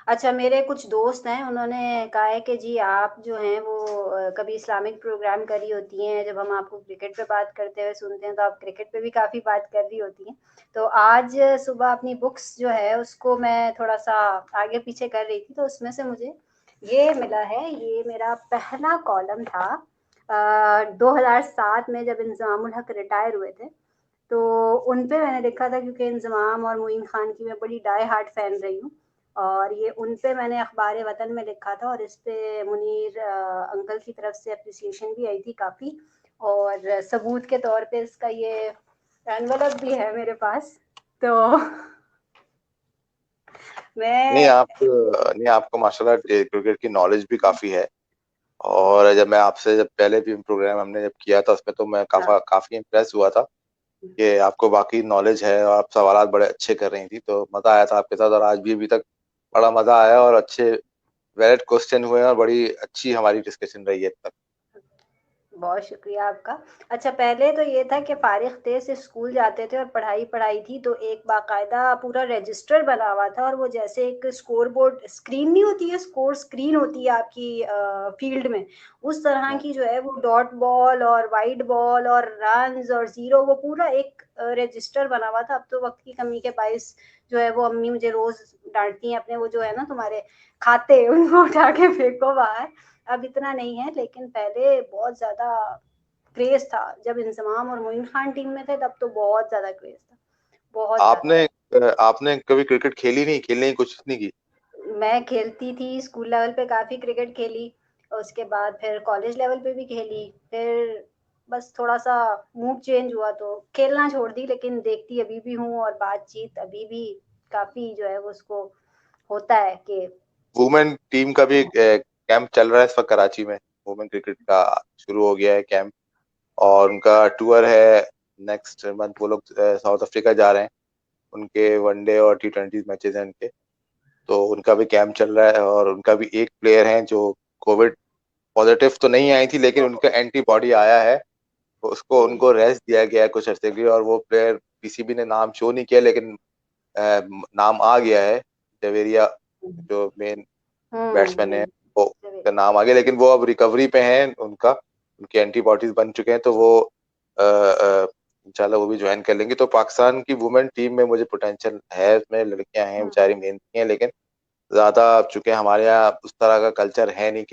अच्छा, मेरे कुछ दोस्त हैं, उन्होंने कहा है कि जी आप जो हैं वो कभी इस्लामिक प्रोग्राम करी होती हैं, जब हम आपको क्रिकेट पे बात करते हुए सुनते हैं, तो आप क्रिकेट पे भी काफ़ी बात कर रही होती हैं। तो आज सुबह अपनी बुक्स जो है, उसको मैं थोड़ा-सा आगे-पीछे कर रही थी, तो उसमें से मुझे ये मिला है, ये मेरा पहला कॉलम था 2007 में जब इंज़माम उल हक रिटायर हुए थे, तो उन पे मैंने लिखा था क्योंकि इंज़माम और मोइन खान की मैं बड़ी डाई हार्ट फ़ैन रही हूँ और ये उन पे मैंने अखबार वतन में लिखा था और इस पे मुनीर अंकल की तरफ से अप्रिसिएशन भी आई थी काफ़ी और सबूत के तौर पे इसका ये एनवलप भी है मेरे पास। तो नहीं मैं आप नहीं आपको माशाल्लाह क्रिकेट की नॉलेज भी काफी है। और जब मैं आपसे जब पहले भी प्रोग्राम हमने जब किया था उसमें तो मैं हाँ, काफी इम्प्रेस हुआ था कि आपको बाकी नॉलेज है और आप सवालात बड़े अच्छे कर रही थी, तो मजा आया था आपके साथ। और आज भी अभी तक बड़ा मजा आया और अच्छे वैलिड क्वेश्चन हुए और बड़ी अच्छी हमारी डिस्कशन रही है अब तक। बहुत शुक्रिया आपका। अच्छा, पहले तो ये था कि फ़ारिग़ थे, सिर्फ़ स्कूल जाते थे और पढ़ाई थी, तो एक बाकायदा पूरा रजिस्टर बना हुआ था और वो जैसे एक स्कोर बोर्ड स्क्रीन नहीं होती है, स्कोर स्क्रीन होती है आपकी फ़ील्ड में, उस तरह की जो है वो डॉट बॉल और व्हाइट बॉल और रन्स और ज़ीरो वो पूरा एक रजिस्टर बना हुआ था। अब तो वक़्त की कमी के बाइस जो है वो अम्मी मुझे रोज़ डाँटती हैं, अपने वो जो है ना तुम्हारे खाते, उनको उठा के फेंको बाहर। अब इतना नहीं है लेकिन पहले बहुत ज़्यादा क्रेज़ था। जब इंज़माम और मोइन खान टीम में थे तब तो बहुत ज़्यादा क्रेज़ था, बहुत ज़्यादा। आपने कभी क्रिकेट खेली नहीं, खेलने की कोशिश नहीं की? मैं खेलती थी स्कूल लेवल पे काफ़ी क्रिकेट खेली, और उसके बाद फिर कॉलेज लेवल पे भी खेली, फिर बस थोड़ा-सा मूड चेंज हुआ तो खेलना छोड़ दी, लेकिन देखती अभी भी हूँ और बातचीत अभी भी काफ़ी जो है वो उसको होता है कि वुमेन टीम का भी कैंप चल रहा है इस वक्त कराची में। वुमेन क्रिकेट का शुरू हो गया है कैंप और उनका टूर है। नेक्स्ट मंथ वो लोग साउथ अफ्रीका जा रहे हैं। उनके वनडे और T20 मैचेस हैं उनके, तो उनका भी कैंप चल रहा है। और उनका भी एक प्लेयर है जो कोविड पॉजिटिव तो नहीं आई थी लेकिन उनका एंटीबॉडी आया है, तो उसको जी। उनको रेस्ट दिया गया है कुछ अर्से के लिए। और वो प्लेयर पीसीबी ने नाम शो नहीं किया लेकिन नाम आ गया है। जवेरिया हुँ, जो मेन हुँ, बैट्समैन है, हुँ। वो का नाम आ गया, लेकिन वो अब रिकवरी पे हैं। उनका उनके एंटीबॉडीज बन चुके हैं, तो वो इंशाल्लाह वो भी ज्वाइन कर लेंगे। तो पाकिस्तान की वुमेन टीम में मुझे पोटेंशियल है, उसमें लड़कियां हैं, हुँ। बेचारी मेहनती हैं, लेकिन ज्यादा चूंकि हमारे यहाँ उस तरह का कल्चर है नहीं